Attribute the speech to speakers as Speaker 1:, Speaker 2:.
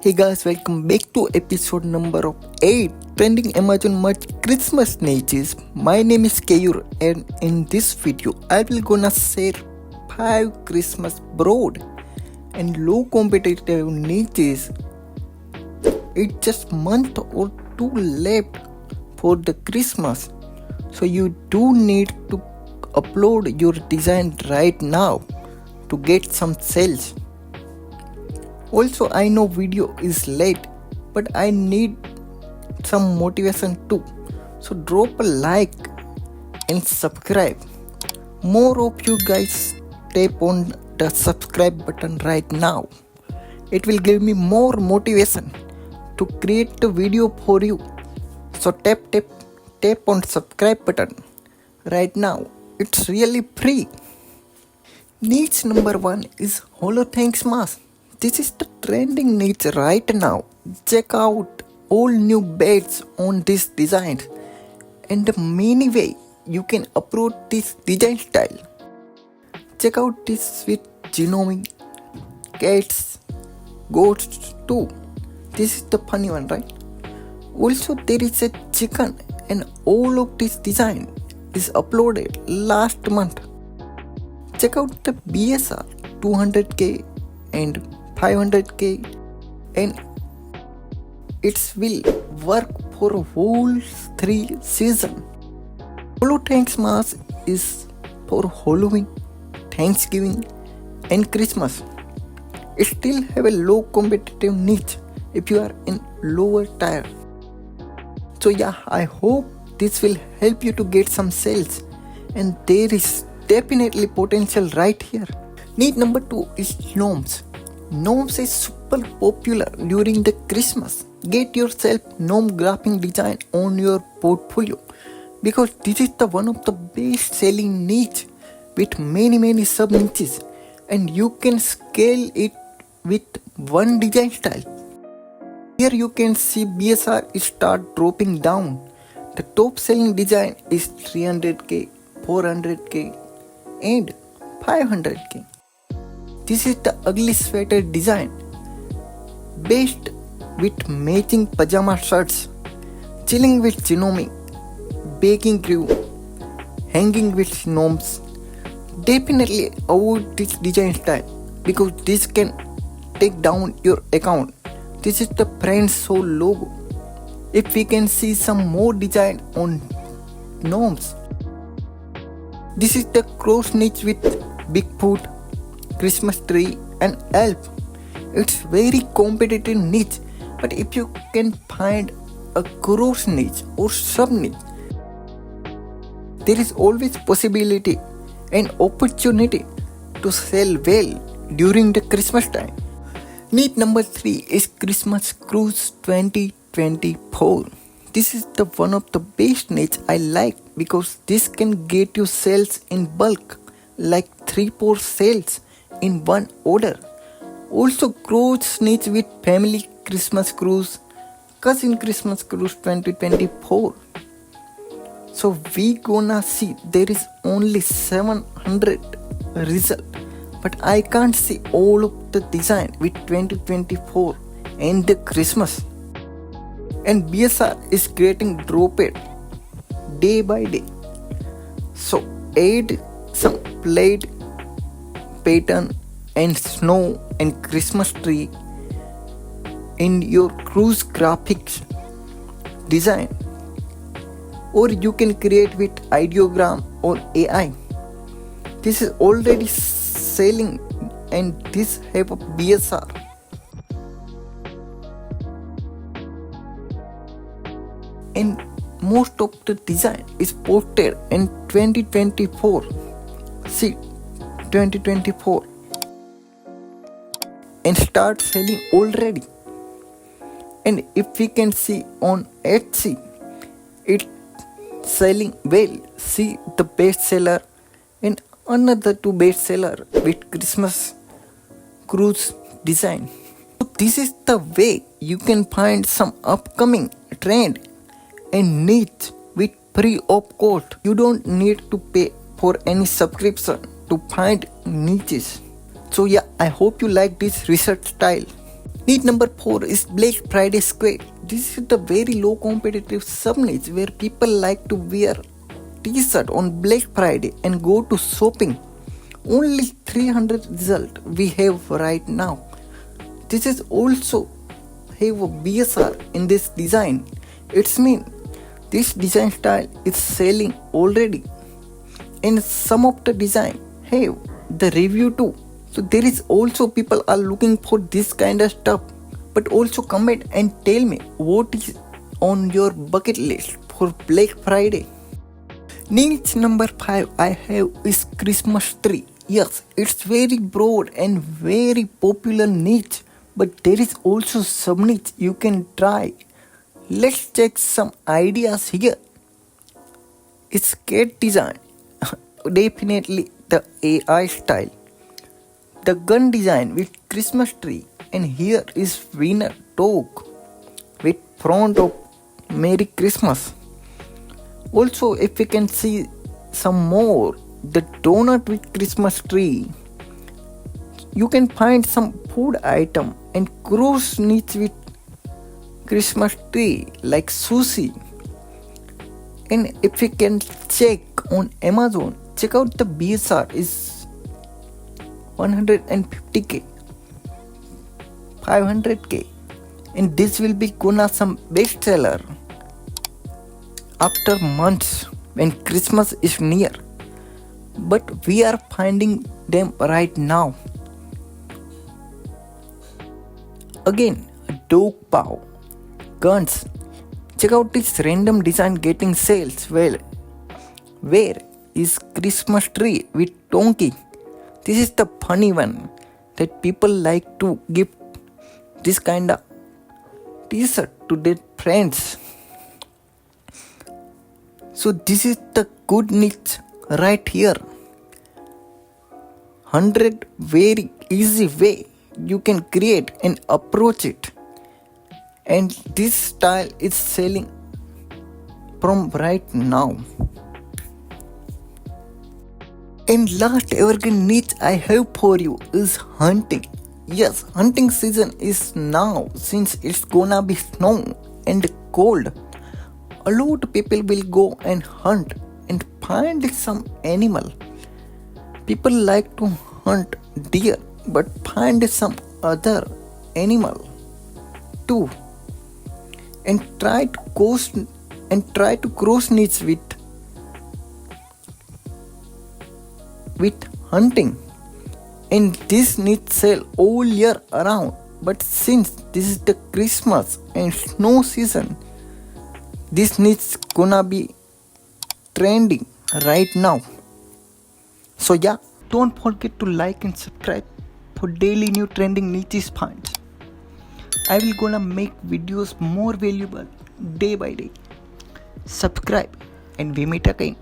Speaker 1: Hey guys, welcome back to episode number of 8 Trending Amazon Merch Christmas niches. My name is Keyur and in this video I will gonna share 5 Christmas broad and low competitive niches. It's just month or two left for the Christmas, so you do need to upload your design right now to get some sales. Also, I know video is late, but I need some motivation too. So drop a like and subscribe. More of you guys tap on the subscribe button right now. It will give me more motivation to create the video for you. So tap on subscribe button right now. It's really free. Niche number 1 is Hollow Thanks Mask. This is the trending niche right now. Check out all new beds on this design and the many way you can approach this design style. Check out this with genomic, cats, goats too. This is the funny one, right? Also there is a chicken and all of this design is uploaded last month. Check out the BSR 200k and 500k and it will work for a whole 3 season. Hollow Thanks Mask is for Halloween, Thanksgiving and Christmas. It still have a low competitive niche if you are in lower tier. So yeah, I hope this will help you to get some sales and there is definitely potential right here. Niche number 2 is Gnomes. Gnomes is super popular during the Christmas. Get yourself gnome graphic design on your portfolio because this is the one of the best selling niche with many sub niches and you can scale it with one design style. Here you can see BSR start dropping down. The top selling design is 300k, 400k and 500k. This is the ugly sweater design, based with matching pajama shirts, chilling with genomic, baking crew, hanging with gnomes. Definitely avoid this design style because this can take down your account. This is the Friends Show logo. If we can see some more design on gnomes. This is the cross niche with Bigfoot, Christmas tree and elf. It's very competitive niche, but if you can find a cross niche or sub niche, there is always possibility and opportunity to sell well during the Christmas time. Niche number 3 is Christmas Cruise 2024. This is the one of the best niche I like because this can get you sales in bulk like 3-4 sales in one order. Also cruise niche with family Christmas cruise, cousin Christmas cruise 2024. So we gonna see there is only 700 result, but I can't see all of the design with 2024 and the Christmas. And BSR is getting dropped day by day. So add some plaid pattern and snow and Christmas tree in your cruise graphics design, or you can create with ideogram or AI. This is already selling and this have a BSR. And most of the design is posted in 2024. See 2024 and start selling already. And if we can see on Etsy, it's selling well. See the bestseller and another 2 bestseller with Christmas cruise design. So this is the way you can find some upcoming trend and niche with free of cost. You don't need to pay for any subscription to find niches. So yeah, I hope you like this research style. Niche number 4 is Black Friday Square. This is the very low competitive sub niche where people like to wear t-shirt on Black Friday and go to shopping. Only 300 result we have right now. This is also have a BSR in this design. It's mean this design style is selling already. And some of the design have the review too. So there is also people are looking for this kind of stuff. But also comment and tell me what is on your bucket list for Black Friday. Niche number 5 I have is Christmas tree. Yes, it's very broad and very popular niche, but there is also some niche you can try. Let's check some ideas here. It's cat design, definitely the AI style. The gun design with Christmas tree, and here is winner dog with front of Merry Christmas. Also, if we can see some more, the donut with Christmas tree. You can find some food item and cross niche with Christmas tree like sushi. And if we can check on Amazon, check out the BSR is 150k, 500k, and this will be gonna some bestseller after months when Christmas is near. But we are finding them right now. Again, a dog pow, guns. Check out this random design getting sales well. Where is Christmas tree with donkey? This is the funny one that people like to give this kind of t-shirt to their friends. So this is the good niche right here. 100 very easy way you can create and approach it. And this style is selling from right now. And last evergreen niche I have for you is hunting. Yes, hunting season is now since it's gonna be snow and cold. A lot of people will go and hunt and find some animal. People like to hunt deer but find some other animal too. And try to cross niche with hunting. And this niche sell all year around. But since this is the Christmas and snow season, this niche gonna be trending right now. So yeah, don't forget to like and subscribe for daily new trending niches finds. I will gonna make videos more valuable day by day. Subscribe and we meet again.